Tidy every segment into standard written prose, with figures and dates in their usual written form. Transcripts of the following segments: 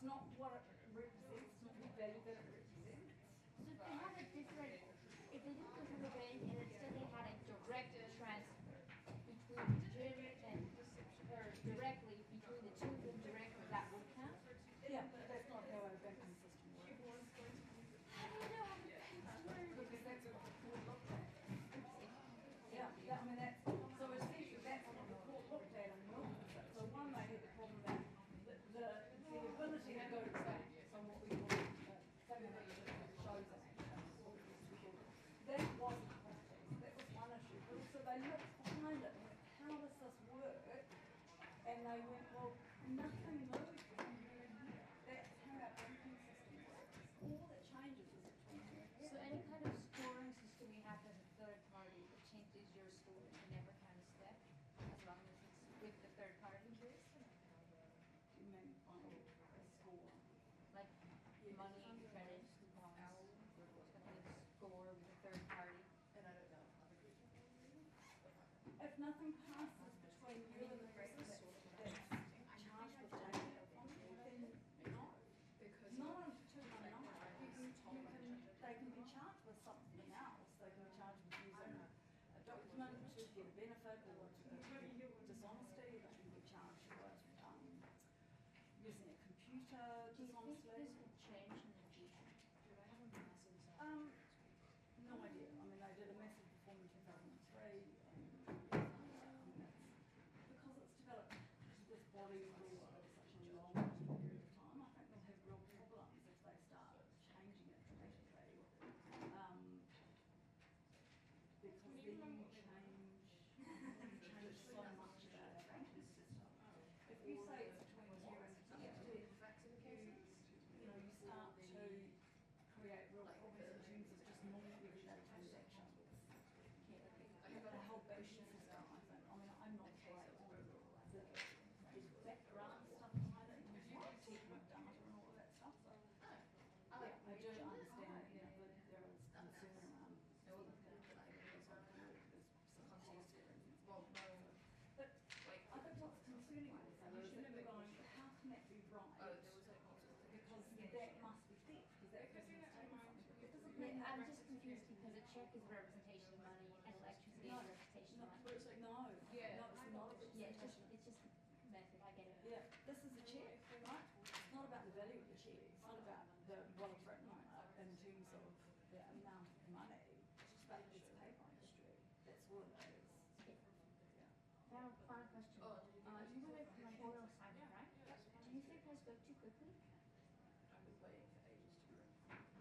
not what it represents, it's not the value that it represents. So if they had a different, if they didn't go through the bank and instead they had a direct transfer between Jim and, or directly between the two of them directly, that would count? Yeah, but that's not how our banking system works. How do you know how the banks work? Because that's what the court looked at. Yeah, I mean that's, so essentially that's what the court looked at in Wilkinson. So one, they had the problem that the ability to go to bank, so what we call something that shows an action, that wasn't practiced. That was one issue. But also they looked behind it and went, how does this work? And they went, well, nothing moved from here and here. That's how our banking system works. All that changes is between here and here. So any kind of scoring system you have as a third party that changes your score can never count a step, as long as it's with the third party. You mean final score? Like money, credit, bonds, what's going to be the score with the third party? And I don't know. If nothing passes between you and the person that's charged with taking it from you, then no. Because Not on 219. They can be charged with something else. They can be charged with using a document to get a benefit or to dishonesty. They can be charged with using a computer Do you think dishonestly. this will change in the future? No idea. I mean, they did a massive reform in 2003. Because it's developed this body of law over such a long period of time, I think they'll have real problems if they start changing it dramatically. Because then you change so much about our banking system. If you say it's between 0 and 10, you start to create real problems in terms of just normal everyday transactions. The whole banking system, I think. I mean, I'm not great on the background stuff behind it, and technical data and all of that stuff. So, yeah, I do understand that there is concern around but I think what's concerning is that you shouldn't be going, how can that be right? Because that must be theft, because that person is taking something. It doesn't mean Yeah, I'm that just confused because a check is a representation of money and electricity is a representation of money. No, it's not. Yeah, it's just method, I get it. Yeah, this is a check, right? It's not about the value of the check. It's not about what it's written on it in terms of the amount of money. It's just about its paper history. That's what it is. Now, final question. You were with my oil assignment, right? Do you think I spoke too quickly? I've been waiting for ages to run.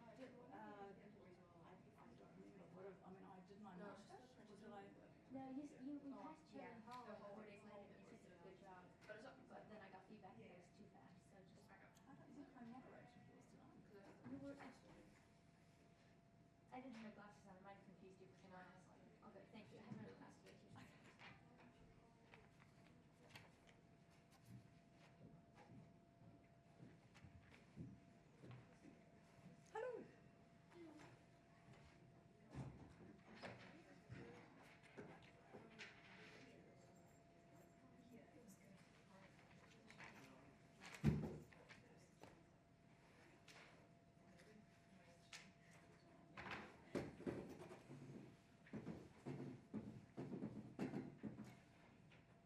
I don't remember what I mean, I did my notice, or did I? No, we passed Cherry Hall like 4 days later and you said you did a good job. But then I got feedback that it was too fast, so just... I don't think I moderated yours tonight. You were... I didn't have my glasses on, I might have confused you for someone else. Okay, thank you. I have my glasses today too. Hello.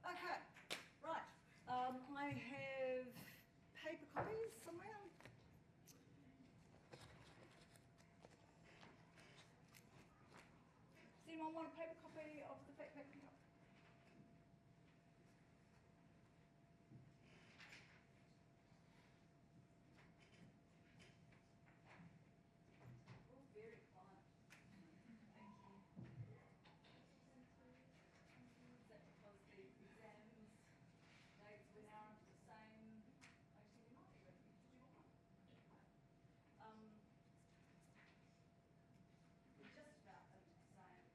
Okay, right. I have paper copies somewhere. Does anyone want a paper copy of the fact paper? Oh, very quiet. Thank you. Is that because the exams dates were now the same? Actually, we might be ready. Did you want one? We're just about the same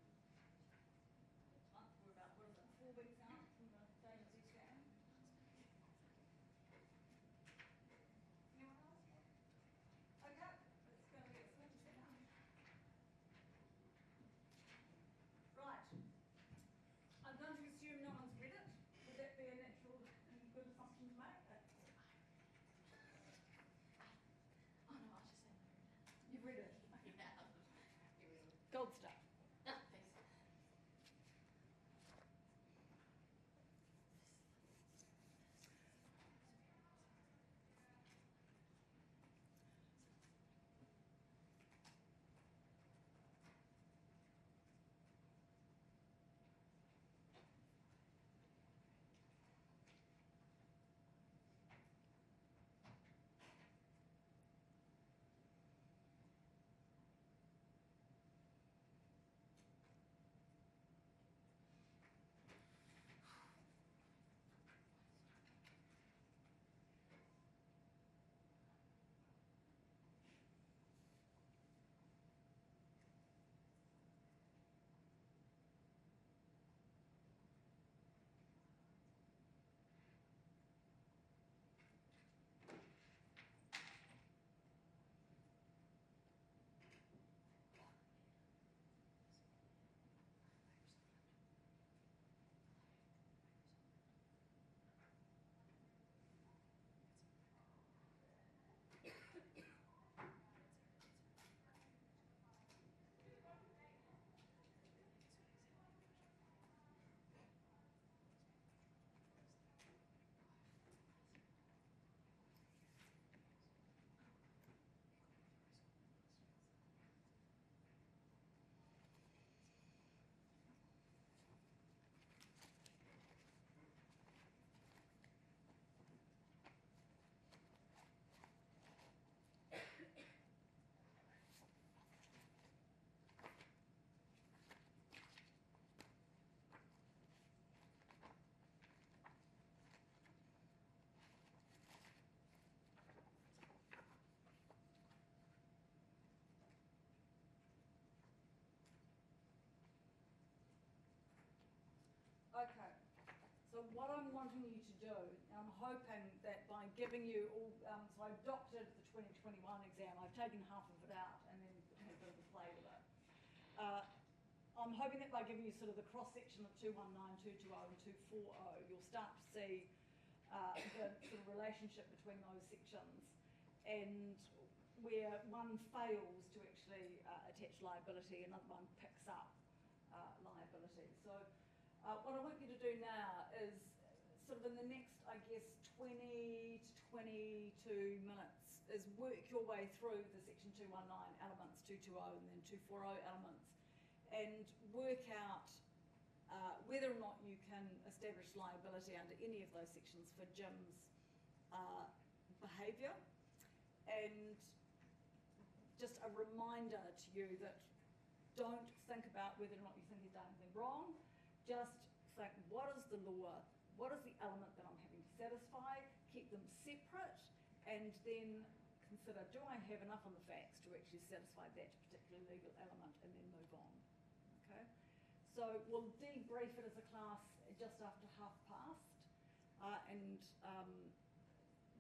Gold star. Ah, thanks. Okay, so what I'm wanting you to do, and I'm hoping that by giving you all, so I adopted the 2021 exam, I've taken half of it out and then had a bit of a play with it. I'm hoping that by giving you sort of the cross-section of 219, 220 and 240, you'll start to see the sort of relationship between those sections and where one fails to actually attach liability, another one picks up liability. So what I want you to do now is sort of in the next, I guess, 20 to 22 minutes is work your way through the section 219 elements, 220 and then 240 elements, and work out whether or not you can establish liability under any of those sections for Jim's behaviour. And just a reminder to you that don't think about whether or not you think he's done anything wrong. Just think, what is the law? What is the element that I'm having to satisfy? Keep them separate, and then consider, do I have enough on the facts to actually satisfy that particular legal element, and then move on. Okay? So we'll debrief it as a class just after 12:30,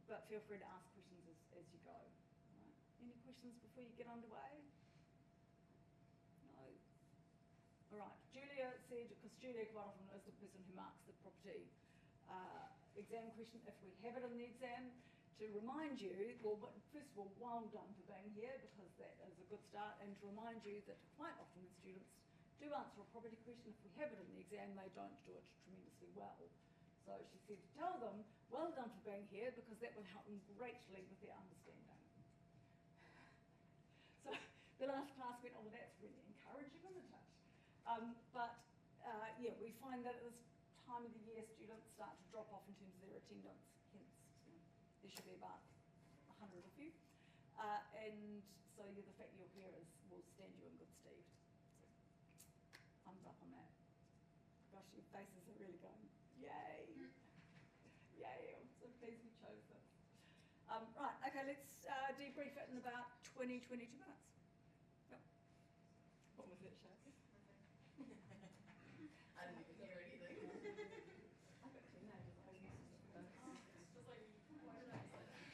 but feel free to ask questions as you go. Right. Any questions before you get underway? No? All right. Julia said, because Julia quite often is the person who marks the property exam question if we have it in the exam, to remind you, well, first of all, well done for being here, because that is a good start, and to remind you that quite often when students do answer a property question, if we have it in the exam, they don't do it tremendously well. So she said, tell them, well done for being here, because that will help them greatly with their understanding. So the last class went, oh, that's really encouraging, isn't it? Yeah, we find that at this time of the year, students start to drop off in terms of their attendance, hence there should be about 100 of you. And so the fact you're here will stand you in good stead. So, thumbs up on that. Gosh, your faces are really going, yay. Yay, I'm so pleased we chose this. Right, okay, let's debrief it in about 20, 22 minutes. Yep. What was it, Shay? I didn't even hear anything. I've got two names. Just like, why did I say that?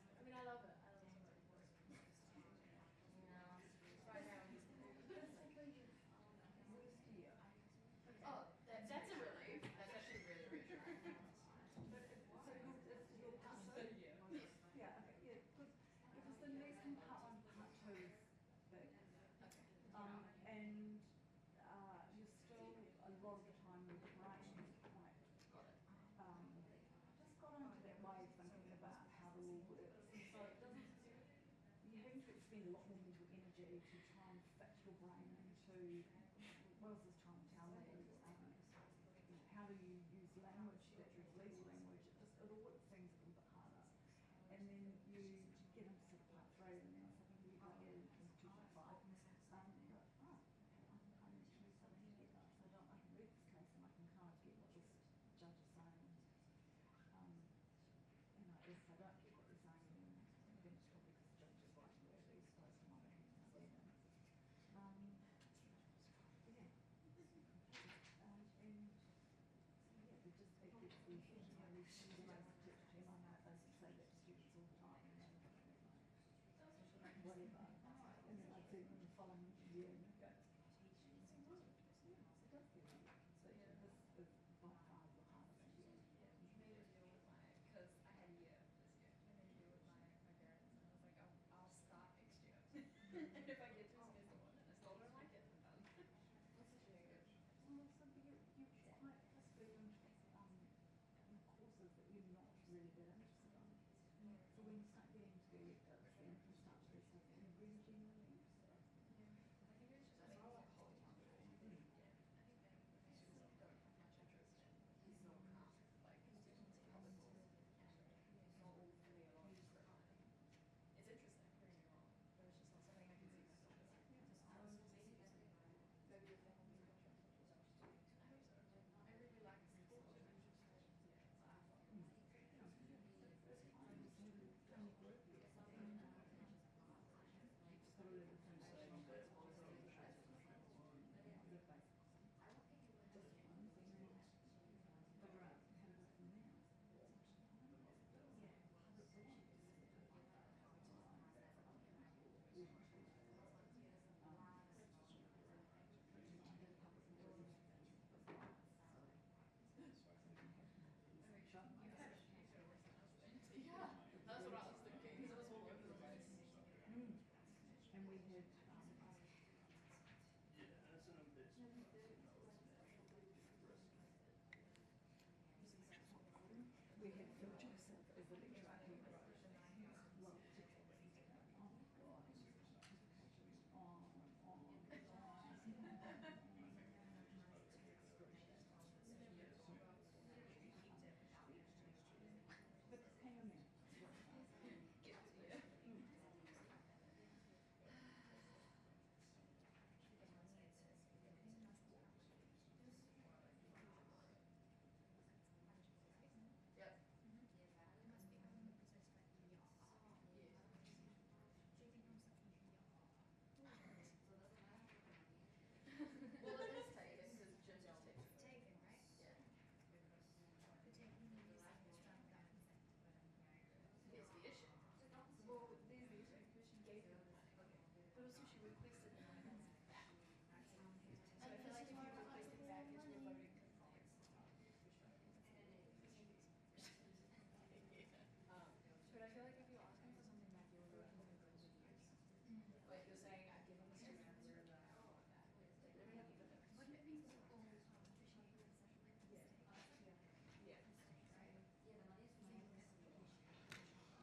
I mean, I love it. I love it. Right now he's oh, that's a relief. That's actually really reassuring. So it's your spend a lot more mental energy to try and fit your brain into what is this trying to tell me? How do you use language that you've legal language? It all seems a little bit harder. And then you get into sort of part 3 and then suddenly you go into 2.5. I'm actually starting to get that. So I can read this case and I can kind of get what this judge is saying. If I don't get what they're saying, then it's probably because the judge is right where these guys are not making a statement. They just take it to these things, they say that to students all the time, whatever. And then I'd see them the following year and go, it does get me. So this is by far the hardest year. Made a deal with because I had a year this year. I made a deal with my parents, and I was like, I'll start next year. And if I get to semester 1 and I still don't like it, I'm done. What's the year? Well, so you're quite possibly in courses that you're not really that interested in. So when you start getting to the electives, then you start to do stuff that you're really genuinely interested in. I think it's just making it polynomial. I think many students don't have much interest in like public law, and it's not all really a lot of script. It's interesting, don't get me wrong, but it's just not something I can see myself doing. Maybe if they help me contract. I hope so. I really like this school. Yeah, that's what I was thinking, because it was all over the place. And we had Phil Joseph as the lecturer who wrote oh my god, but hang on there. Get to you. Yep. Well, it is taken because Jim just takes it. Taken, right? Yeah. The taking means it's from that. Here's the issue. Well, there's the issue because she gave it. But also she requested the money back. So I feel like if you request it back, it's revoting compliance. But I feel like if you ask me for something back, you're revoting compliance. Like you're saying, I've given the student a zero that I want back. Like they don't have even notice. Wouldn't it be more appreciated in such a mistake? Yeah. Right? Yes, so the mistake attention when there is there's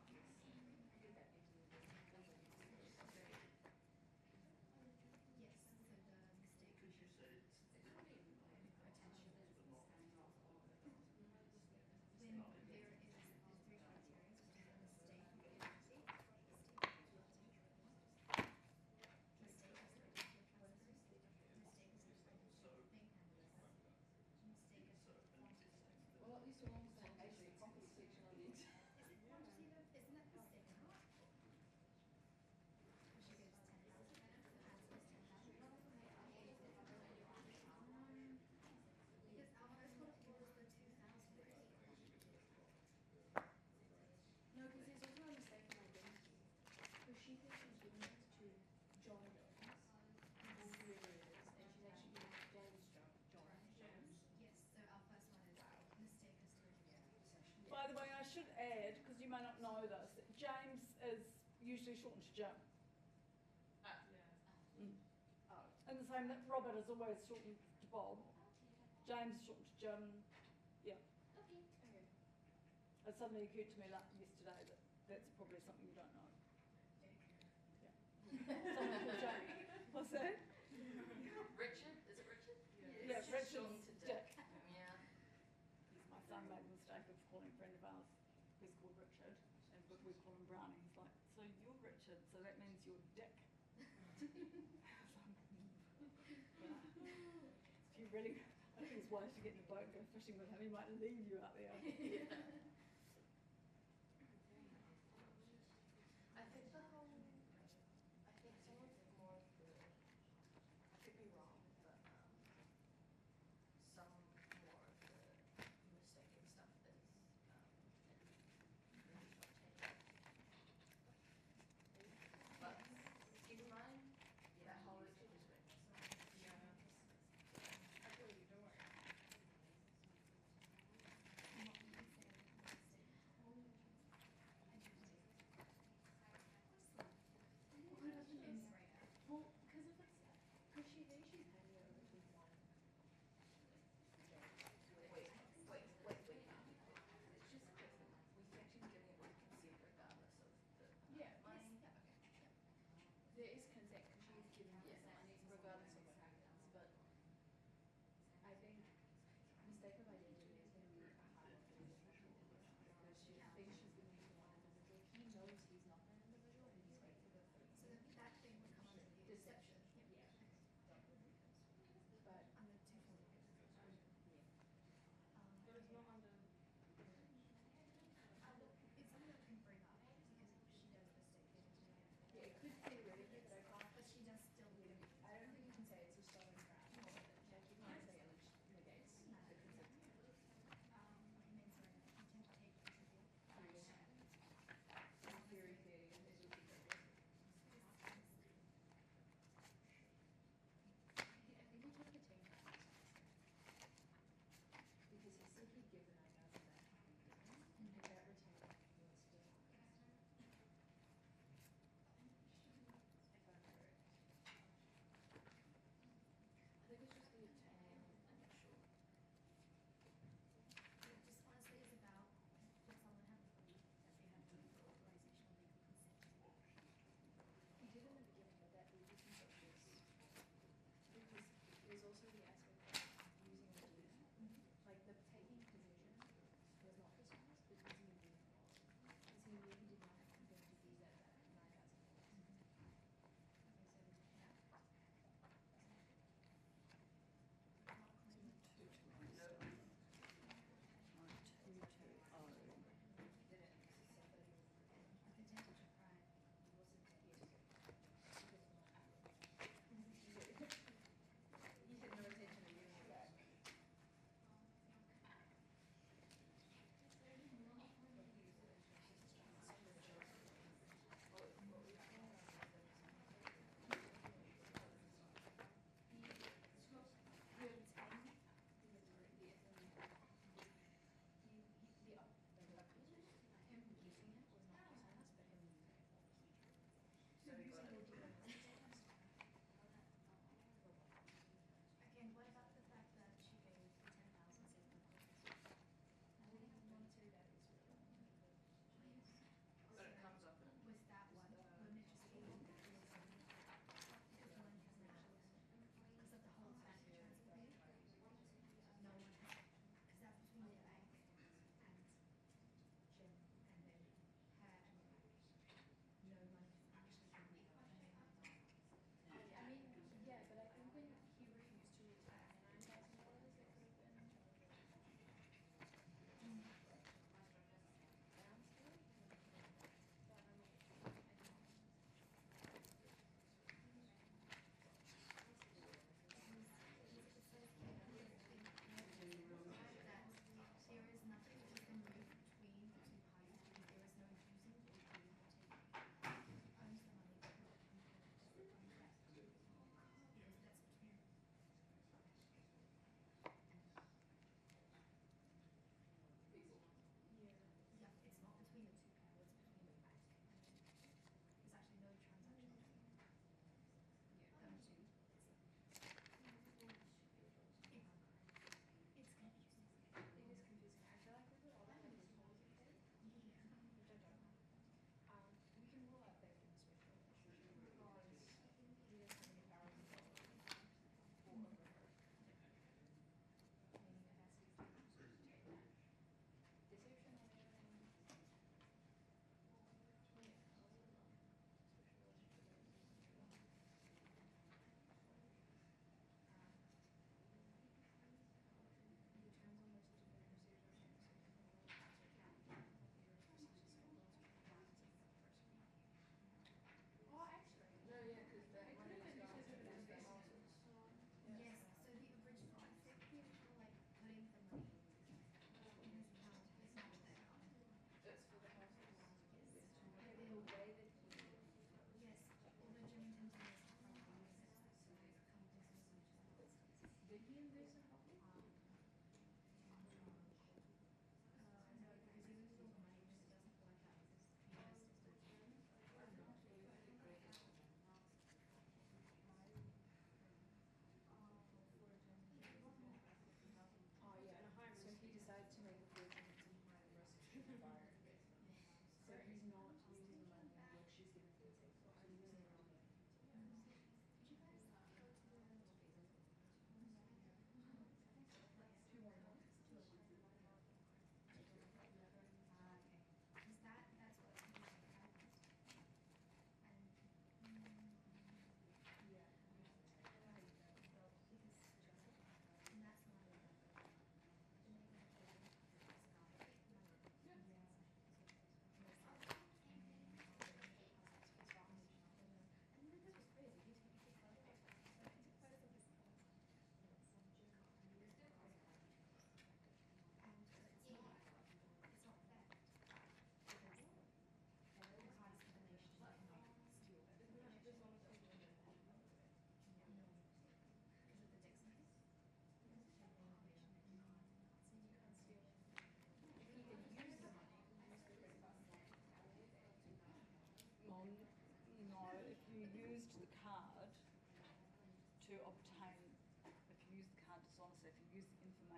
3 criteria, which is a mistake, agency, mistake is the transfers, mistake is the thing handlers, mistake is the Well, at least we're on the same page. The property section on the Is it quantity of, isn't that the mistake now? She gives 10,000, so answer is 10,000. Because our first quantity was the 2,000, right? No, because there's also a mistake in identity. So she thinks she's giving it to John Jones, or whoever it is, and she's actually giving it to John Jones. Yes, so our first one is mistake is to By the way, I should add, because you may not know this, that James is usually shortened to Jim. And the same that Robert is always shortened to Bob. James is shortened to Jim. Yeah. Okay. Okay. It suddenly occurred to me yesterday that that's probably something you don't know. Yeah. Something called Jamie. What's that? Richard? Is it Richard? Yeah, It's Richard's shortened to Dick. Yeah. My son made the mistake of calling a friend of ours, who's called Richard, and but we call him Brownie. He's like, so you're Richard, so that means you're Dick. If you really, I think it's wise to get in a boat and go fishing with him. He might leave you out there. Yeah. I think the whole, I think some of more of the, I could be wrong, but some more of the mistaken stuff is in really short take. But keep in mind, that whole Richard is written. Yeah. I feel you, don't worry.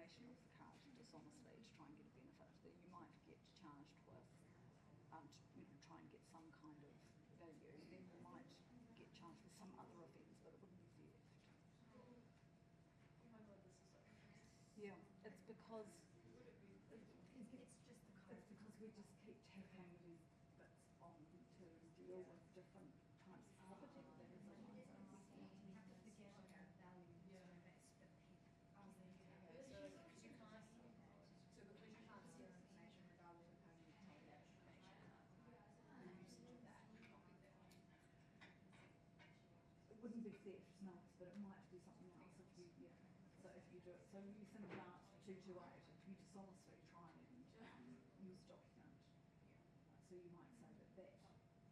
information of the card dishonestly to try and get a benefit, then you might get charged with, try and get some kind of value, then you might get charged with some other offence, but it wouldn't be theft. Oh my god, this is so interesting. Yeah, it's because It's just the code. it's because we just keep tapping these bits on to deal with different types of property. We have to forget about value to invest, but okay, so because you can't, so because you can't steal information regardless of having told that information, the usage of that would not be there. It wouldn't be theft, no, but it might be something else if you, yeah. So if you do it, so you think about 228, if you dishonestly try and use a document, so you might say that that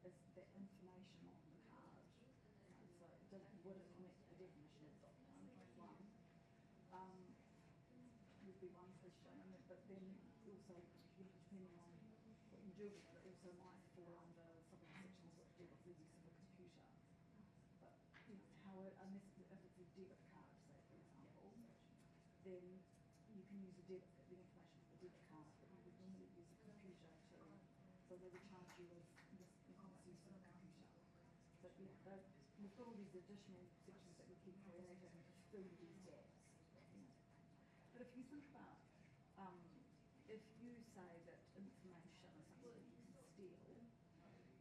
is that information on the card. So would it meet the definition of document? One. Would be one question, but then also, depending on what you do with it, it also might fall under some of the sections which deal with the use of a computer. But unless if it's a debit card, say for example, then you can use the information for the debit card, but you would normally use a computer to, so they would charge you with this use of a computer. But we've got all these additional sections that we keep creating to fill these gaps. But if you think about, if you say that information is something that you can steal,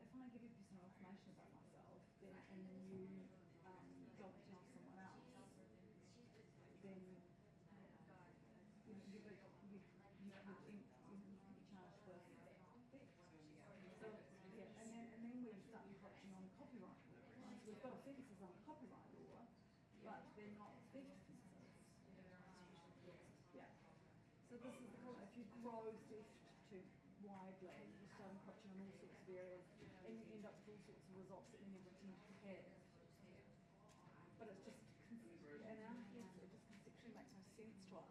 if I give you a piece of information about myself, then and then you go and tell someone else, then you could be charged with theft. So yeah, and then we start encroaching on copyright law. Right? So we've got offences under copyright law, but they're not theft offences. Yeah. So this is the problem. If you grow theft too widely, you start encroaching on all sorts of areas, and you end up with all sorts of results that you never intended to have. But it's just, in our heads, it just conceptually makes no sense to us.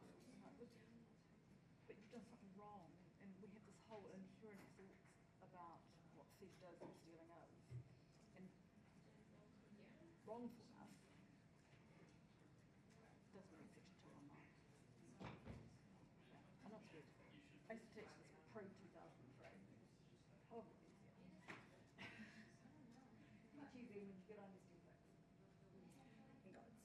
But you've done something wrong, and we have this whole inherent thoughts about what theft is and stealing is, and wrongfulness doesn't mean section 219. Yeah. I know it's weird. I used to teach this pre-2003. Oh, easier. Much easier when you get on these templates. And guides.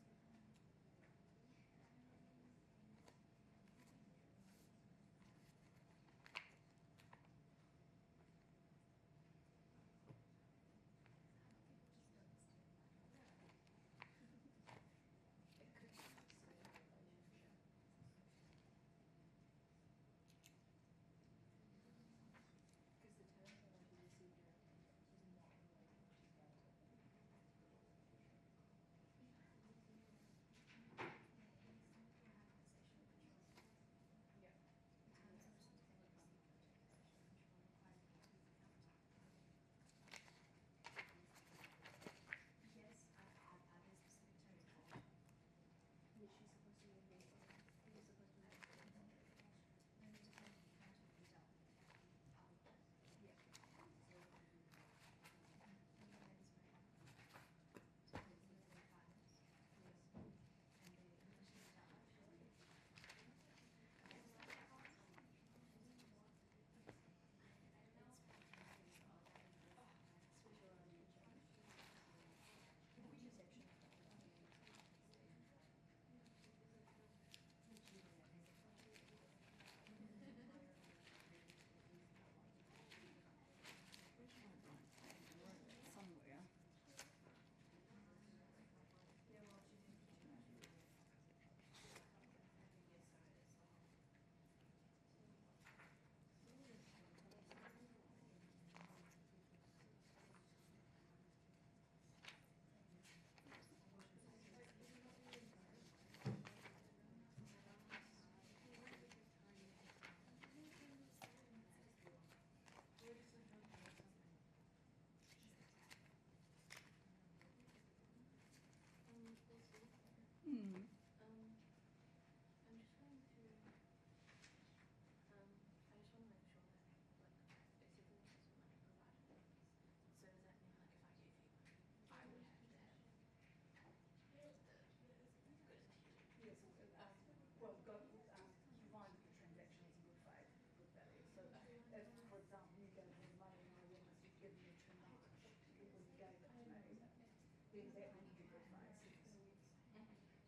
then that wouldn't be good phrase.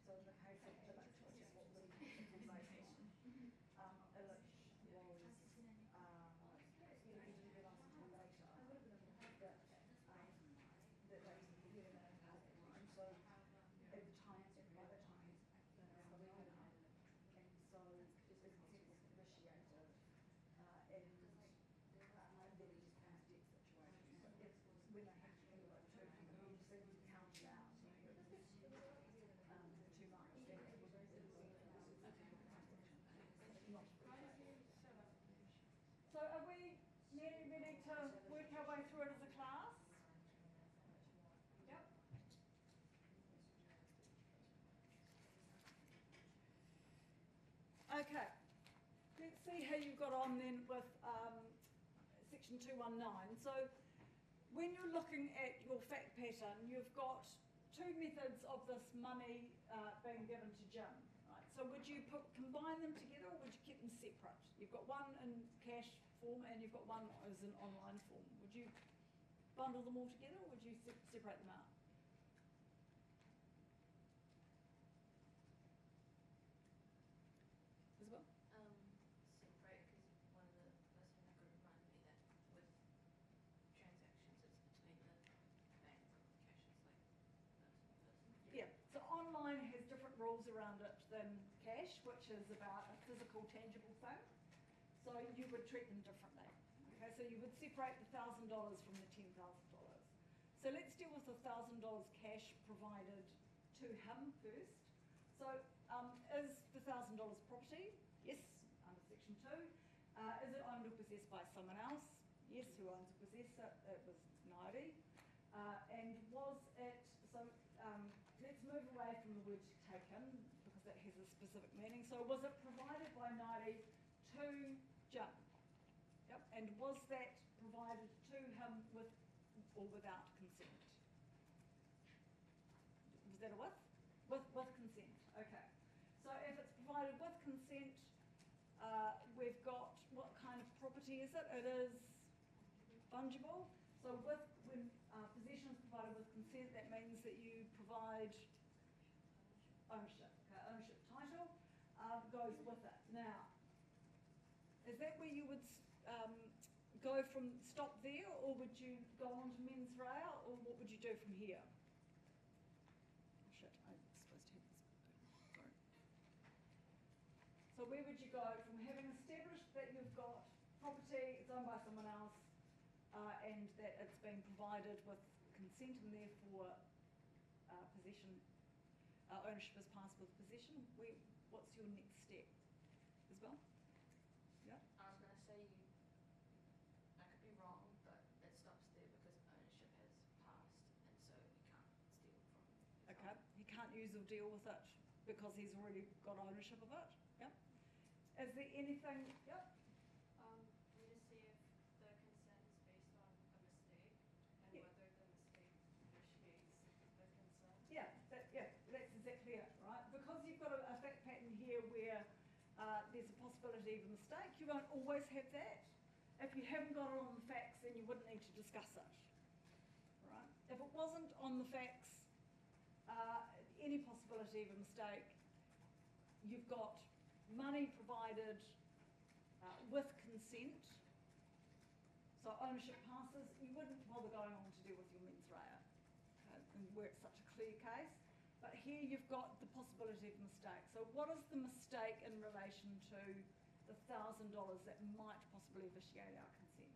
So in the case of Illich, which is what we conversation, Illich was, you know, he didn't realise until later that that they were getting an impact, right? So by the time and so the consent was initiated, and then it just became a debt situation. But when they had to do it, too, you see them counted out, you know, it was too much. Then it was not so are we nearly ready to work our way through it as a class? Yep. Okay, let's see how you got on then with section 219. So when you're looking at your fact pattern, you've got two methods of this money being given to Jim, right? So would you combine them together, or would you keep them separate? You've got one in cash form and you've got one as an online form. Would you bundle them all together, or would you separate them out? Isabel? Separate, because one of the person in the group reminded me that with transactions it's between the bank and the cash, it's like person to person. Yeah, so online has different rules around it than cash, which is about a physical, tangible thing. So you would treat them differently. Okay, so you would separate the $1,000 from the $10,000. So let's deal with the $1,000 cash provided to him first. So is the $1,000 property? Yes, under section 2. Is it owned or possessed by someone else? Yes, who owns or possesses it? It was Nairi. And was it, so let's move away from the word taken, because that has a specific meaning. So was it provided by Nairi to Jim? Yep. And was that provided to him with or without consent? Was that a with? With consent, okay. So if it's provided with consent, we've got, what kind of property is it? It is fungible. So when possession is provided with consent, that means that you provide ownership. Okay, ownership title goes with it. Now, is that where you would go from, stop there, or would you go on to mens rea, or what would you do from here? Shit, I'm supposed to have this. Sorry. So where would you go from having established that you've got property, it's owned by someone else, and that it's been provided with consent, and therefore possession, ownership is passed with possession? What's your next step? Isabel? Yeah? I was going to say I could be wrong, but it stops there because ownership has passed, and so he can't steal from his Okay, own. he can't use or deal with it because he's already got ownership of it. Yep. Is there anything? Yep. We just see if the consent is based on a mistake and Yeah. whether the mistake initiates the consent. Yeah, that's exactly it, right? Because you've got a fact pattern here where there's a possibility of a mistake, you won't always have that. If you haven't got it on the facts, then you wouldn't need to discuss it, right? If it wasn't on the facts, any possibility of a mistake, you've got money provided with consent, so ownership passes, you wouldn't bother going on to deal with your mens rea, and where it's such a clear case. But here you've got the possibility of mistake. So what is the mistake in relation to the $1,000 that might possibly vitiate our consent?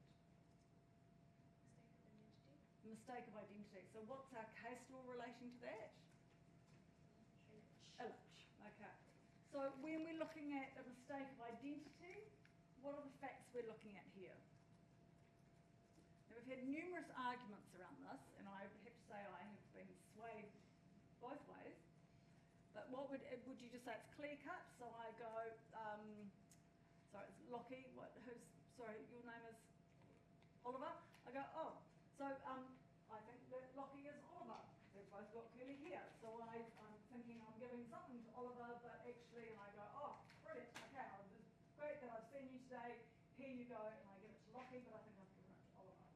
Mistake of identity. The mistake of identity. So what's our case law relating to that? Illich. Okay. So when we're looking at a mistake of identity, what are the facts we're looking at here? Now we've had numerous arguments around this, and I have to say I have been swayed both ways. But what would you just say it's clear cut? So I go, sorry, it's Lockie. Sorry, your name is Oliver. I go, oh, so I think that Lockie is Oliver. They've both got curly hair. So I'm thinking I'm giving something to Oliver, but actually, and I go, oh, brilliant. Okay, it's great that I've seen you today. Here you go, and I give it to Lockie, but I think I've given it to Oliver.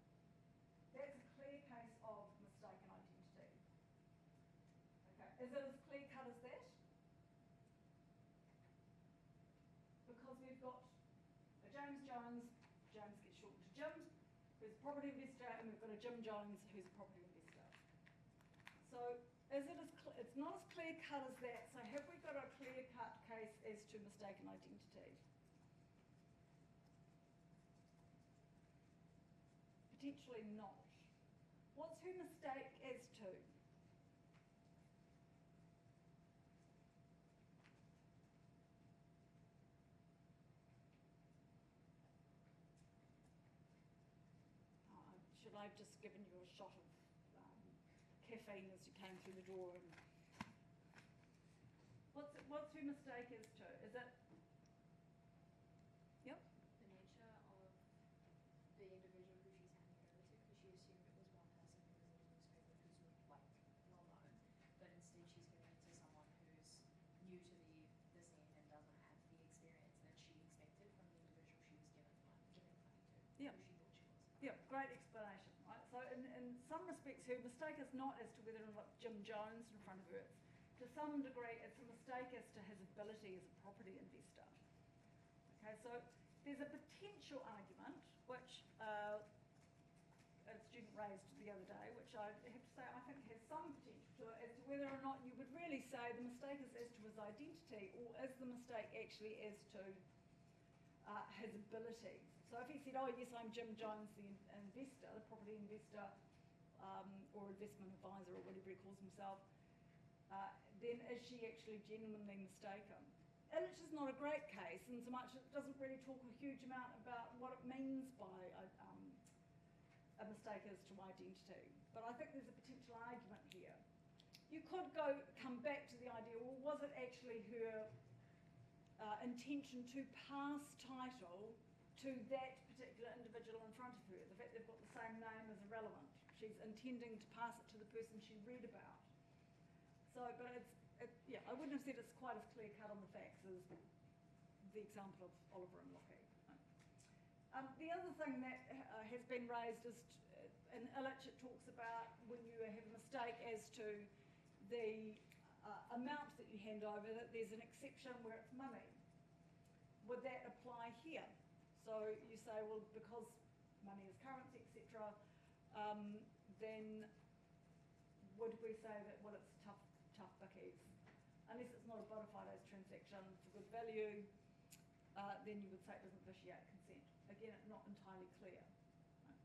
That's a clear case of mistaken identity. Is it as clear cut as that? Because we've got a James Jones, James gets shortened to Jim, who's a property investor, and we've got a Jim Jones who's a property investor. So is it it's not as clear cut as that, so have we got a clear cut case as to mistaken identity? Potentially not. What's her mistake as to? Should I have just given you a shot of caffeine as you came through the door? And what's her mistake as to? Is it? Yep. The nature of the individual who she's handing over to, because she assumed it was one person who was in the newspaper who's like well known, but instead she's giving it to someone who's new to the scene and doesn't have the experience that she expected from the individual she was giving money to, Yep. who she thought she was. Yep, great explanation, right? So in some respects, her mistake is not as to whether or not Jim Jones in front of her. To some degree, it's a mistake as to his ability as a property investor. Okay, so there's a potential argument, which a student raised the other day, which I have to say I think has some potential to it, as to whether or not you would really say the mistake is as to his identity, or is the mistake actually as to his abilities. So if he said, oh yes, I'm Jim Jones, the investor, the property investor, or investment advisor, or whatever he calls himself, then is she actually genuinely mistaken? And it's just not a great case, in so much it doesn't really talk a huge amount about what it means by a mistake as to identity. But I think there's a potential argument here. You could come back to the idea, well, was it actually her intention to pass title to that particular individual in front of her? The fact they've got the same name is irrelevant. She's intending to pass it to the person she read about. So, but yeah, I wouldn't have said it's quite as clear cut on the facts as the example of Oliver and Lockie. The other thing that has been raised is, in Illich it talks about when you have a mistake as to the amount that you hand over, that there's an exception where it's money. Would that apply here? So you say, well, because money is currency, etc., then would we say that, well, it's tough bickies? Unless it's not a bona fides transaction for good value, then you would say it doesn't vitiate consent. Again, it's not entirely clear. Right?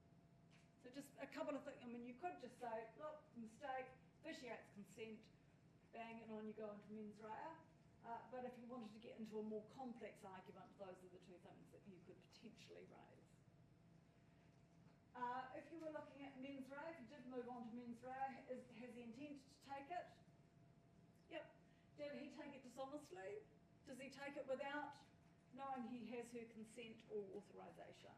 So just a couple of things. I mean, you could just say, look, mistake, vitiates consent, bang, and on you go into mens rea. But if you wanted to get into a more complex argument, those are the two things that you could potentially raise. If you were looking at mens rea, if you did move on to mens rea, has he intended to take it? Yep. Did he take it dishonestly? Does he take it without knowing he has her consent or authorization?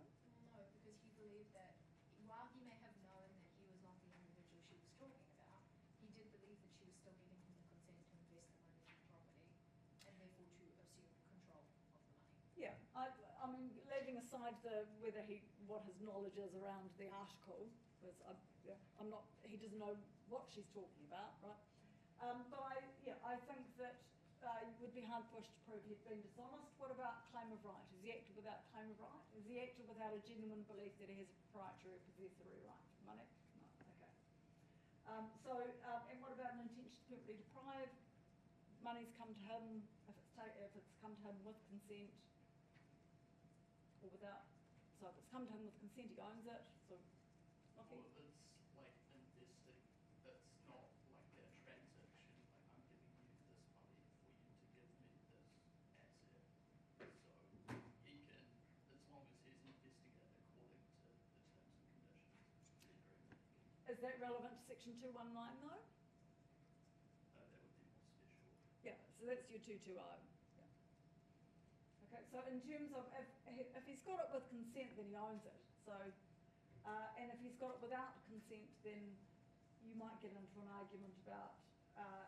Yep. No, because he believed that while he may have known that he was not the individual she was talking about, he did believe that she was still giving him the consent to invest the money in the property and therefore to assume control of the money. Yeah, I mean, leaving aside what his knowledge is around the article, because he doesn't know what she's talking about, right? But I think that you would be hard pushed to prove he'd been dishonest. What about claim of right? Has he acted without claim of right? Has he acted without a genuine belief that he has a proprietary or possessory right to money? No, okay. And what about an intention to permanently deprive? Money's come to him, if it's come to him with consent, or without, so if it's come to him with consent, he owns it, so, okay. Well, it's like investing, that's not like a transaction, like I'm giving you this money for you to give me this asset. So he can, as long as he's investing it according to the terms and conditions of the agreement. Is that relevant to section 219 though? That would be more special. Yeah, so that's your 220. Yeah. Okay, so in terms of if he's got it with consent, then he owns it. So, and if he's got it without consent, then you might get into an argument about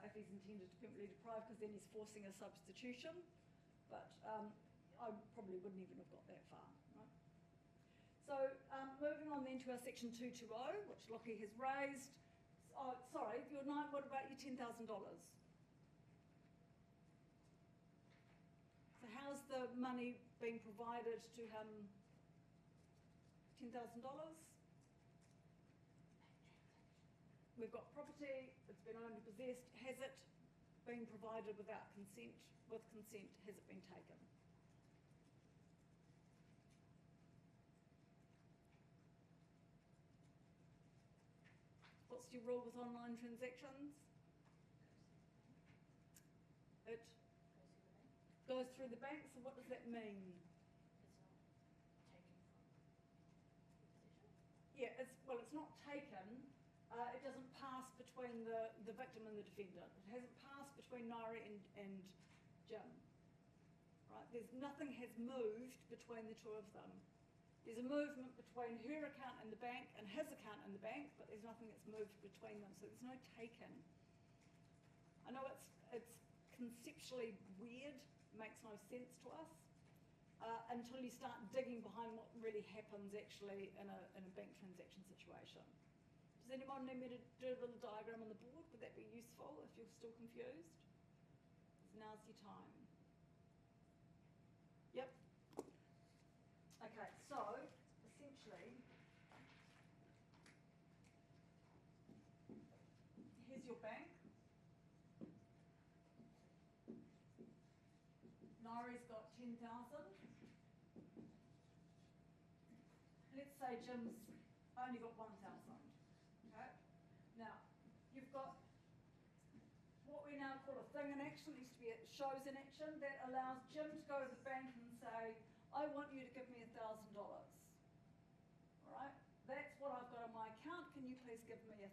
if he's intended to permanently deprive, because then he's forcing a substitution. But I probably wouldn't even have got that far, right? So moving on then to our section 220, which Lockie has raised. Oh, sorry, your nine. What about your $10,000? So how's the money being provided to him? $10,000. We've got property, it's been owned or possessed. Has it been provided without consent? With consent, has it been taken? What's your rule with online transactions? It goes through the bank, so what does that mean? Yeah, it's not taken. It doesn't pass between the victim and the defendant. It hasn't passed between Nairi and Jim. Right? Nothing has moved between the two of them. There's a movement between her account in the bank and his account in the bank, but there's nothing that's moved between them, so there's no taken. I know it's conceptually weird, makes no sense to us, until you start digging behind what really happens actually in a bank transaction situation. Does anyone need me to do a little diagram on the board? Would that be useful if you're still confused? Now's your time. Yep. Okay, so essentially, here's your bank. Nairi's got 10,000. Let's say Jim's only got 1,000. Okay. Now, you've got what we now call a thing in action. It used to be a shows in action that allows Jim to go to the bank and say, I want you to give me $1,000. All right? That's what I've got on my account. Can you please give me $1,000?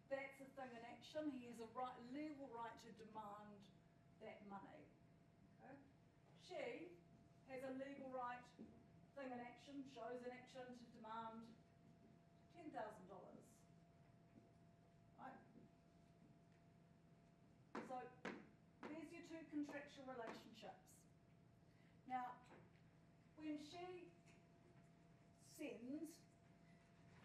That's a thing in action. He has a legal right to demand that money. Okay? She has a legal right, thing in action, shows in action, to demand $10,000. Right? So there's your two contractual relationships. Now, when she sends,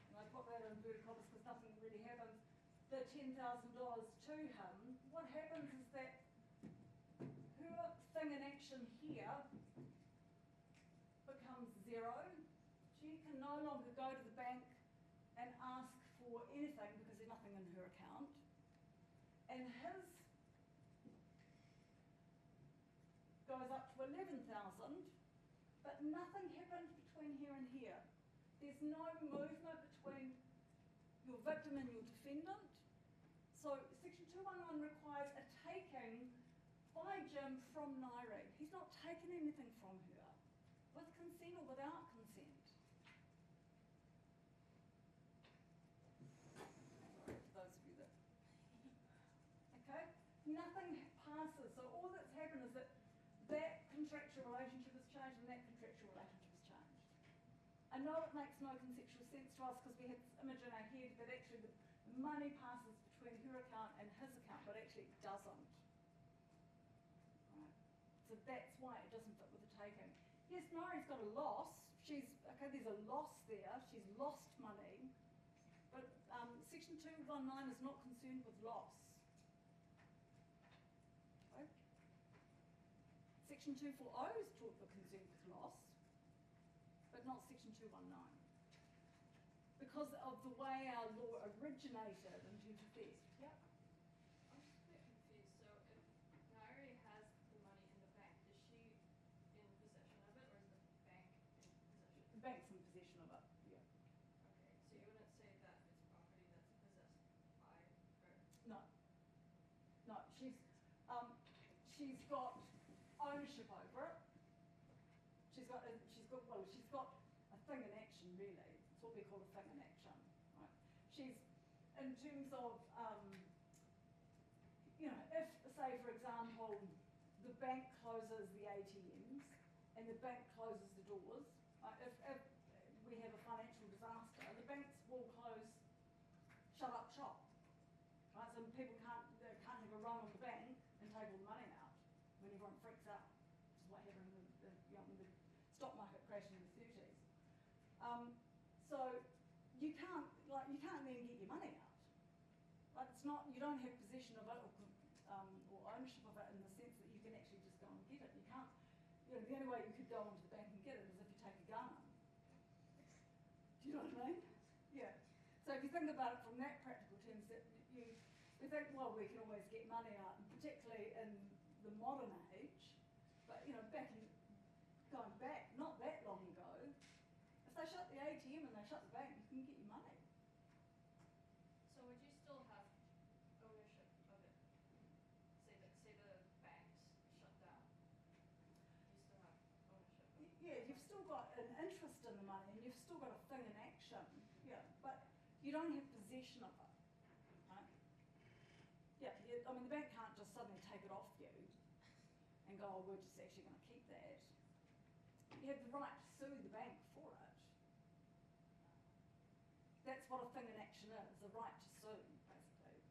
and I put that in inverted commas because nothing really happens, the $10,000 to him, what happens is that her thing in action here becomes zero. She can no longer go to the bank and ask for anything because there's nothing in her account. And his goes up to 11,000, but nothing happened between here and here. There's no movement between your victim and your defendant. So Section 211 requires a taking by Jim from Nairi. He's not taken anything from her, with consent or without consent. Sorry, for those of you that... Okay? Nothing passes. So all that's happened is that contractual relationship has changed and that contractual relationship has changed. I know it makes no conceptual sense to us because we have this image in our head that actually the money passes between her account and his account, but actually it doesn't. Right? So that's why it doesn't fit with the taking. Yes, Nairi's got a loss. There's a loss there. She's lost money. But Section 219 is not concerned with loss. Okay? Section 240 is concerned with loss, but not Section 219. Because of the way our law originated in terms of theft. Yep. I'm just a bit confused. So if Nairi has the money in the bank, is she in possession of it, or is the bank in possession? The bank's in possession of it, yeah. Okay, so you wouldn't say that it's property that's possessed by her? No. No, she's got ownership over it. She's got a thing in action, really. It's what we call a thing in action, right? She's, in terms of, if, say, for example, the bank closes the ATMs and the bank closes the doors, if we have a financial disaster, the banks will shut up shop, right? So people can't have a run on the bank and take all the money out when everyone freaks out, which is what happened when the stock market crashed in the 30s. So you can't then get your money out. Like it's not, you don't have possession of it or ownership of it in the sense that you can actually just go and get it. You can't, the only way you could go into the bank and get it is if you take a gun in. Do you know what I mean? Yeah. So if you think about it from that practical terms, that we think, well, we can always get money out, and particularly in the modern age, but going back not that long ago, if they shut the ATM and they shut the bank, you can get your money. So would you still have ownership of it? Say the banks shut down. You still have ownership of it? Yeah, you've still got an interest in the money and you've still got a thing in action. Yeah, but you don't have possession of it. Right? Yeah, I mean the bank can't just suddenly take it off you and go, oh, we're just actually going to keep that. You have the right to sue the bank for it. That's what a thing in action is, the right to sue, basically.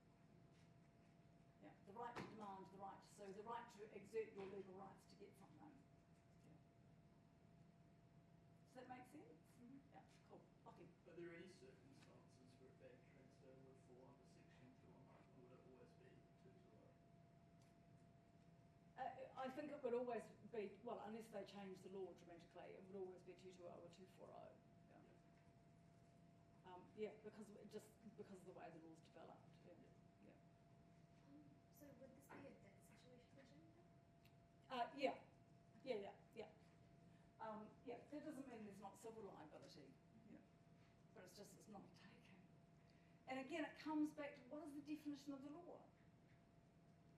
Yeah, the right to demand, the right to sue, the right to exert your legal rights to get something. Yeah. Does that make sense? Mm-hmm. Yeah, cool. Lucky. Are there any circumstances where a bank transfer would fall under Section 209, or would it always be 220? I think it would always be, well, unless they change the law dramatically, it would always be 220 or 240. Yeah, because of the way the law's developed. Yeah. Yeah. So would this be a debt situation, Jennifer? Yeah. Yeah. That doesn't mean there's not civil liability. Yeah. But it's not a taking. And again, it comes back to what is the definition of the law?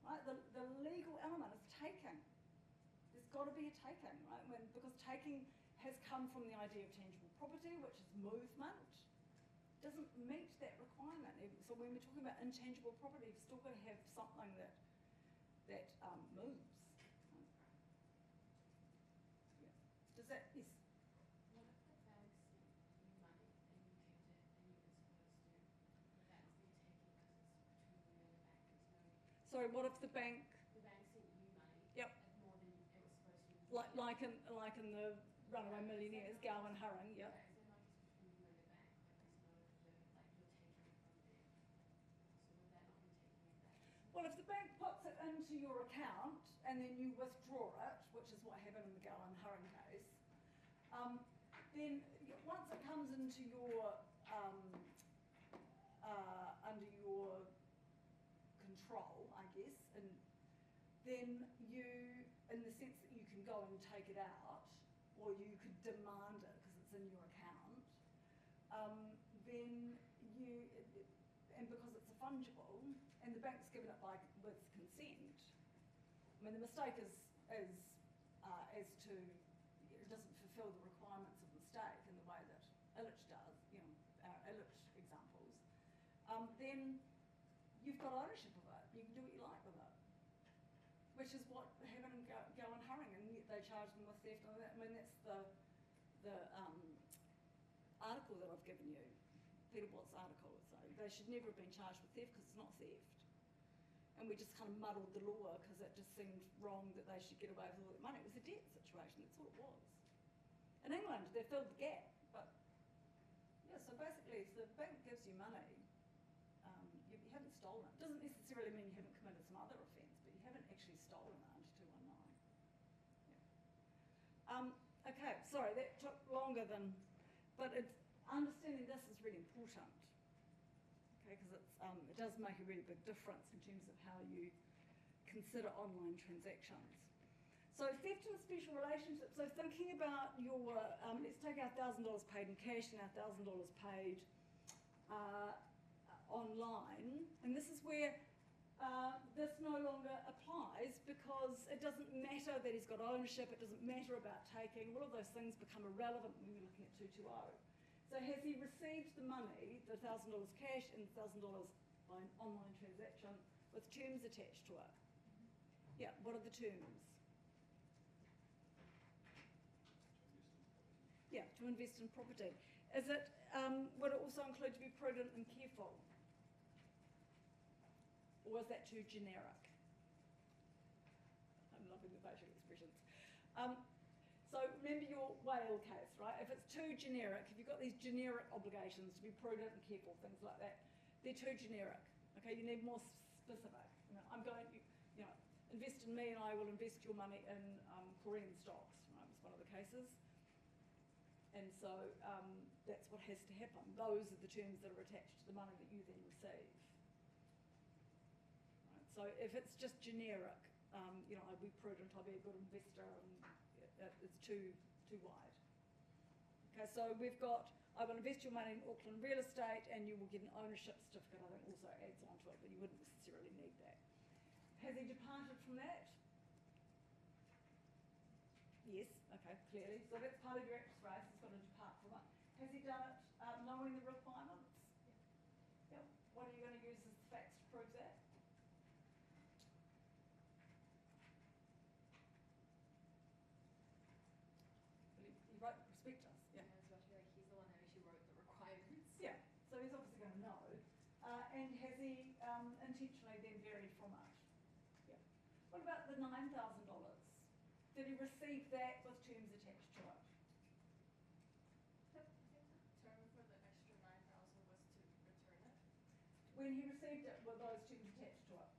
Right? The legal element is taking. There's got to be a taking, right? Because taking has come from the idea of tangible property, which is movement. Doesn't meet that requirement. So when we're talking about intangible property, you've still got to have something that moves. Yeah. Does that, yes? What if the bank sent you money and you kept it and you were supposed to, but that's their taking because it's between you and the bank, there's no... Sorry, what if the bank sent you money Yep. at more than it was supposed to be? like in the Runaway Millionaires, Gowan Hurring, yep. Yeah, is it like it's between you and the bank? Like there's no, you're taking it from them. So would that not be taking it back? Well, if the bank puts it into your account and then you withdraw it, which is what happened in the Gowan Hurring case, then once it comes into your under your control, I guess, and then you, in the sense that you can go and take it out, or you could demand it because it's in your account, then you, and because it's a fungible, and the bank's given it with consent. I mean, the mistake is as to it doesn't fulfil the requirements of mistake in the way that Illich does, our Illich examples. Then you've got ownership of it. You can do what you like with it, which is what happened in Gowan Hurring, and yet they charged them with theft. I mean, that's the article that I've given you, Peter Watt's article. So they should never have been charged with theft because it's not theft. And we just kind of muddled the law because it just seemed wrong that they should get away with all that money. It was a debt situation, that's all it was. In England, they filled the gap, but yeah, so basically if the bank gives you money, you haven't stolen it. It doesn't necessarily mean you haven't committed some other offence, but you haven't actually stolen it under 219. Yeah. Okay, sorry, that took longer than, but understanding this is really important. Because it does make a really big difference in terms of how you consider online transactions. So theft in a special relationship, so thinking about your, let's take our $1,000 paid in cash and our $1,000 paid online, and this is where this no longer applies because it doesn't matter that he's got ownership, it doesn't matter about taking, all of those things become irrelevant when we're looking at 220. So has he received the money, the $1,000 cash and $1,000 by an online transaction with terms attached to it? Yeah, what are the terms? Yeah, to invest in property. Is it, would it also include to be prudent and careful? Or is that too generic? I'm loving the facial expressions. So remember your whale case, right? If it's too generic, if you've got these generic obligations to be prudent and careful, things like that, they're too generic. Okay, you need more specific. You know, I'm going, you know, invest in me and I will invest your money in Korean stocks, right? It's one of the cases. And so that's what has to happen. Those are the terms that are attached to the money that you then receive. Right? So if it's just generic, you know, I'll be prudent, I'll be a good investor, and it's too wide. Okay, so we've got, I will invest your money in Auckland real estate and you will get an ownership certificate, I think also adds on to it, but you wouldn't necessarily need that. Has he departed from that? Yes, okay, clearly. So that's part of your actus reus, he's got to depart from it. Has he done it knowing the requirements? Yeah. What are you going to use as the facts to prove that? He wrote the prospectus, yeah. Yeah, I was about to be like, he's the one that actually wrote the requirements. Yeah, so he's obviously going to know. And has he intentionally then varied from it? Yeah. What about the $9,000? Did he receive that with terms attached to it? I think the term for the extra 9,000 was to return it. When he received it, were those terms attached to it?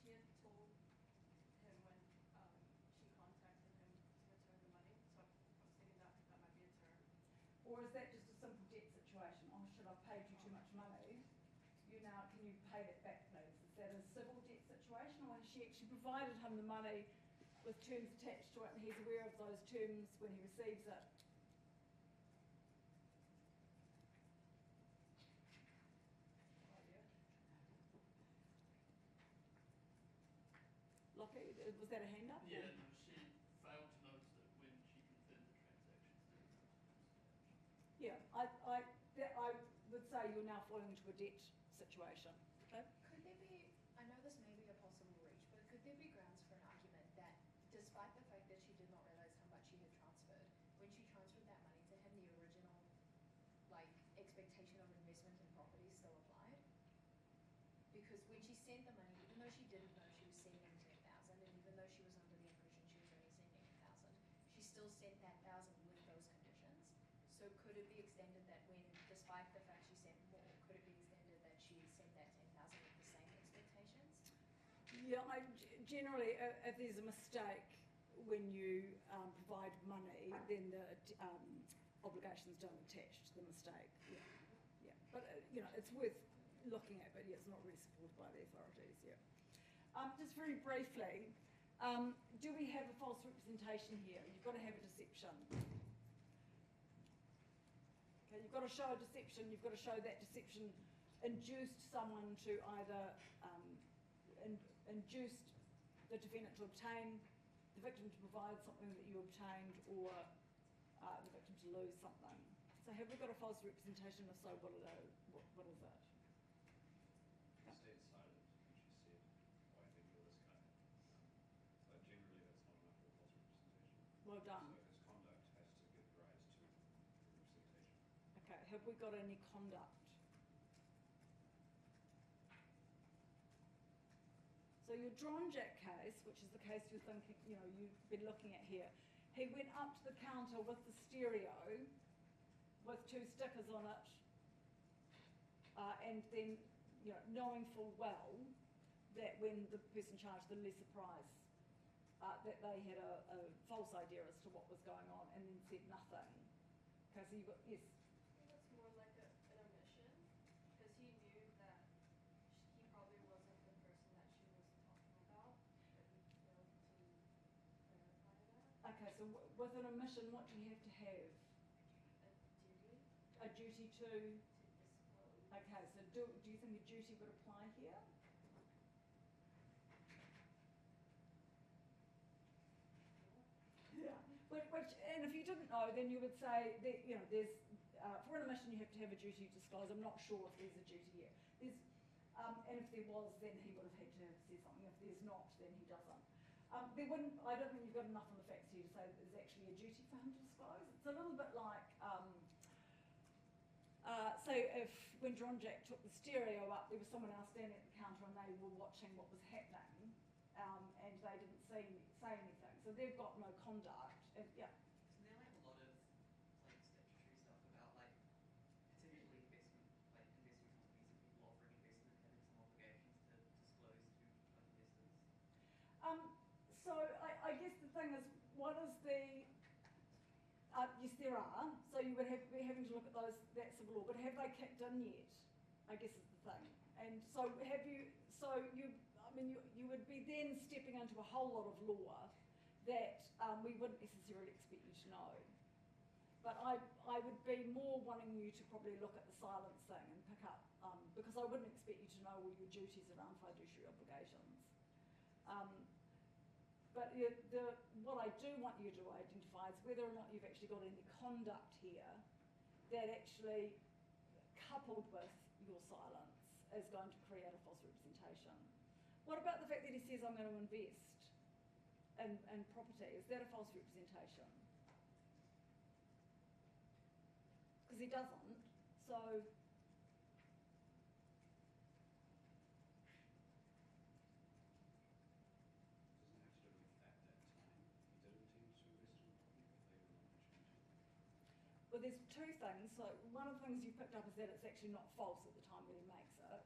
She had told him when she contacted him to return the money, so I was thinking that might be a term. Or is that just a simple debt situation? Oh, shit, I've paid you too much money. You now, can you pay that back, please? Is that a civil debt situation, or has she actually provided him the money with terms attached to it and he's aware of those terms when he receives it? Lockie, was that a hand up? Yeah, no, she failed to notice that when she confirmed the transactions, there were no terms attached. Yeah, I would say you're now falling into a debt situation. Okay? Could there be, I know this may be a possible reach, but could there be grounds for an argument that despite the fact that she did not realize how much she had transferred, when she transferred that money to him, the original expectation of investment in property still applied? Because when she sent the money, even though she didn't know she was sending 10,000, and even though she was under the impression she was only sending 1,000, she still sent that 1,000 with those conditions. So could it be extended that when, despite the fact she sent more, could it be extended that she sent that 10,000 with the same expectations? Yeah, generally, if there's a mistake when you provide money, then the obligations don't attach to the mistake. Yeah, yeah. But you know, it's worth looking at, but yeah, it's not really supported by the authorities. Yeah. Just very briefly, do we have a false representation here? You've got to have a deception. Okay, you've got to show a deception. You've got to show that deception induced someone to either induced the defendant to obtain, the victim to provide something that you obtained, or the victim to lose something. So have we got a false representation? If so, what is it? The state cited when she said, "Oh, I think you're this guy." But generally, that's not enough for a false representation. Well done. So his conduct has to give rise to the representation. Okay, have we got any conduct? So your Dronjak case, which is the case you're thinking, you know, you've been looking at here, he went up to the counter with the stereo with 2 stickers on it, and then, you know, knowing full well that when the person charged the lesser price, that they had a false idea as to what was going on, and then said nothing. Okay, so you've got, yes? I think that's more like an omission, because he knew that he probably wasn't the person that she was talking about, but he failed to clarify that. Okay, so with an omission, what do you have to have? A duty A duty to? to disclose. Okay, so do you think a duty would apply here? Yeah. Which, and if you didn't know, then you would say that, you know, there's for an omission you have to have a duty to disclose. I'm not sure if there's a duty here. There's, and if there was, then he would have had to say something. If there's not, then he doesn't. There wouldn't. I don't think you've got enough on the facts here to say that there's actually a duty for him to disclose. It's a little bit like. Say if when Dronjak took the stereo up, there was someone else standing at the counter and they were watching what was happening, and they didn't say anything. So they've got no conduct, and yeah. Isn't there like a lot of like statutory stuff about like potentially investment companies and people offering investment having some obligations to disclose to like investors? So I guess the thing is, what is the, yes there are, so you would be having to look at those, that civil law, but have they kicked in yet? I guess is the thing. And so have you, you would be then stepping into a whole lot of law that we wouldn't necessarily expect you to know. But I would be more wanting you to probably look at the silence thing and pick up, because I wouldn't expect you to know all your duties around fiduciary obligations. But what I do want you to identify is whether or not you've actually got any conduct here that actually, coupled with your silence, is going to create a false representation. What about the fact that he says, I'm going to invest in property? Is that a false representation? Because he doesn't, so well, there's two things. So one of the things you picked up is that it's actually not false at the time when he makes it.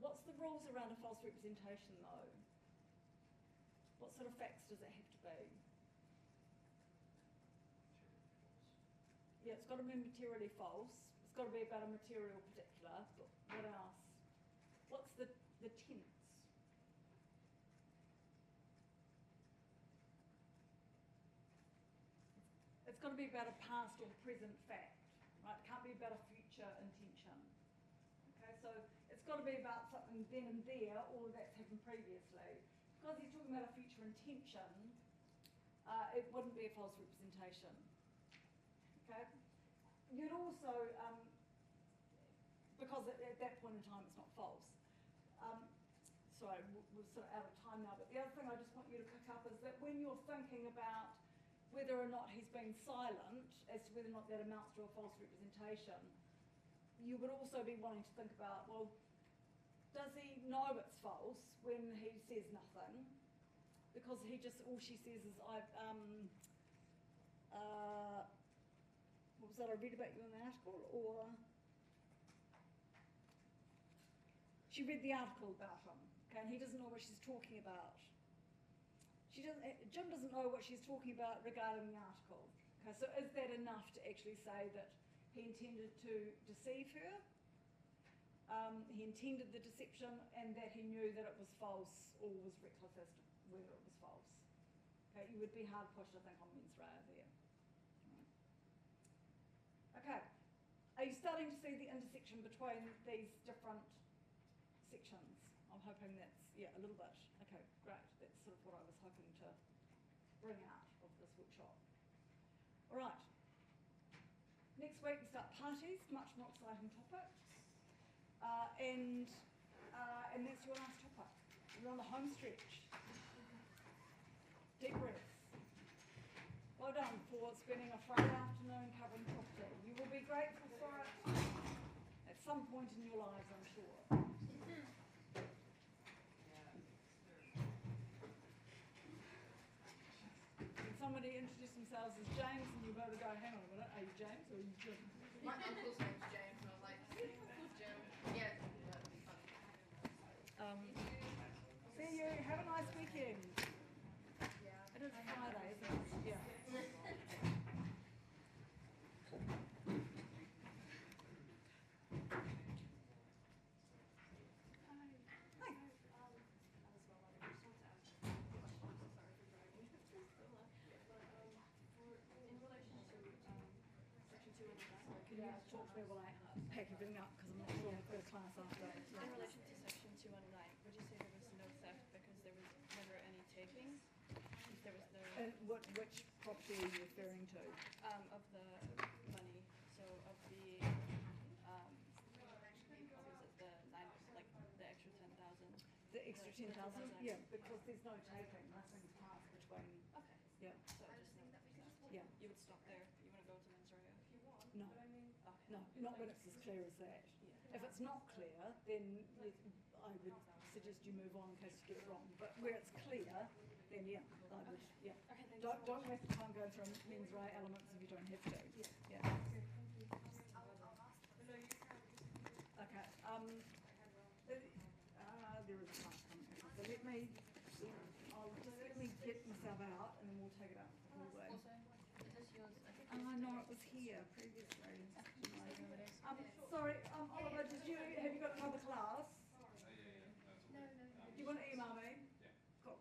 What's the rules around a false representation, though? What sort of facts does it have to be? Yeah, it's got to be materially false. It's got to be about a material particular. But what else? What's the tense? It's got to be about a past or present fact, right? It can't be about a future intention. Okay, so it's got to be about something then and there, or that's happened previously. Because he's talking about a future intention, it wouldn't be a false representation. Okay? You'd also, because at that point in time it's not false. Sorry, we're sort of out of time now, but the other thing I just want you to pick up is that when you're thinking about whether or not he's been silent as to whether or not that amounts to a false representation, you would also be wanting to think about, well, does he know it's false when he says nothing? Because he just, all she says is, what was that I read about you in the article, or? She read the article about him, okay, and he doesn't know what she's talking about. Jim doesn't know what she's talking about regarding the article. Okay, so is that enough to actually say that he intended to deceive her? He intended the deception and that he knew that it was false or was reckless as to whether it was false. Okay, you would be hard pushed, I think, on mens rea there. Okay, are you starting to see the intersection between these different sections? I'm hoping that's, yeah, a little bit. Okay, great. That's sort of what I was hoping to bring out of this workshop. All right. Next week we start parties, much more exciting topic. And that's your last topic. We're on the home stretch. Deep breaths. Well done for spending a Friday afternoon covering property. You will be grateful for it at some point in your lives, I'm sure. Can somebody introduce themselves as James and you're able to go, hang on a minute, are you James or are you Jim? My uncle's name's James, and I was like, Jim. Yeah, that'd be funny. See you. Have a nice weekend. Yeah. It is Friday, isn't it? Yeah. Can you talk to me while I pack everything up because I'm not sure I've got a class after. In relation to section 219, would you say there was no theft because there was never any taking? There was no Which property are you referring to? of the money, so of the what was it, the nine, like the extra 10,000? The extra 10,000? Yeah, because there's no taking, nothing's passed between. Okay. Yeah. So just Yeah. you would stop there. You want to go to mens rea if you want. No. But I mean, No, not when it's as clear as that. Yeah. If it's not clear, then I would suggest you move on in case you get it wrong. But where it's clear, then yeah, I would, yeah. Okay, thanks. Don't waste time going through mens rea elements if you don't have to. Yeah. Great, thank you. Okay, there is a class coming, so let me get myself out and then we'll take it up the hallway. Also, is this yours? No, it was here previously. Sorry, Oliver, have you got another class? No, Do you want to email me? Yeah. Cool.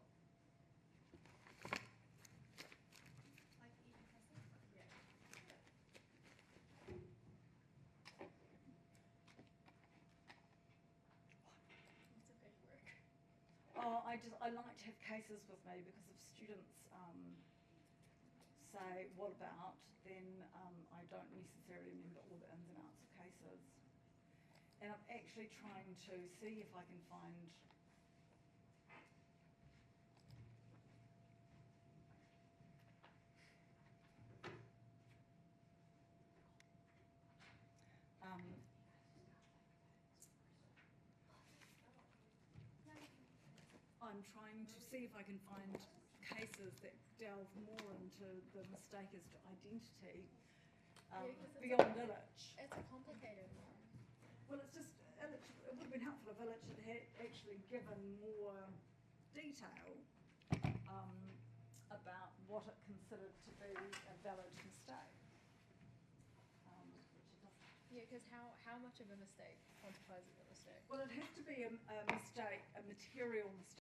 Oh, I like to have cases with me because if students say, what about, then I don't necessarily remember all the ins and outs of cases. And I'm actually trying to see if I can find I'm trying to see if I can find cases that delve more into the mistake as to identity beyond Illich. It's a complicated one. Well, it's just, Illich, it would have been helpful if Illich had actually given more detail about what it considered to be a valid mistake. Which it doesn't. Yeah, because how much of a mistake quantifies as a mistake? Well, it has to be a mistake, a material mistake.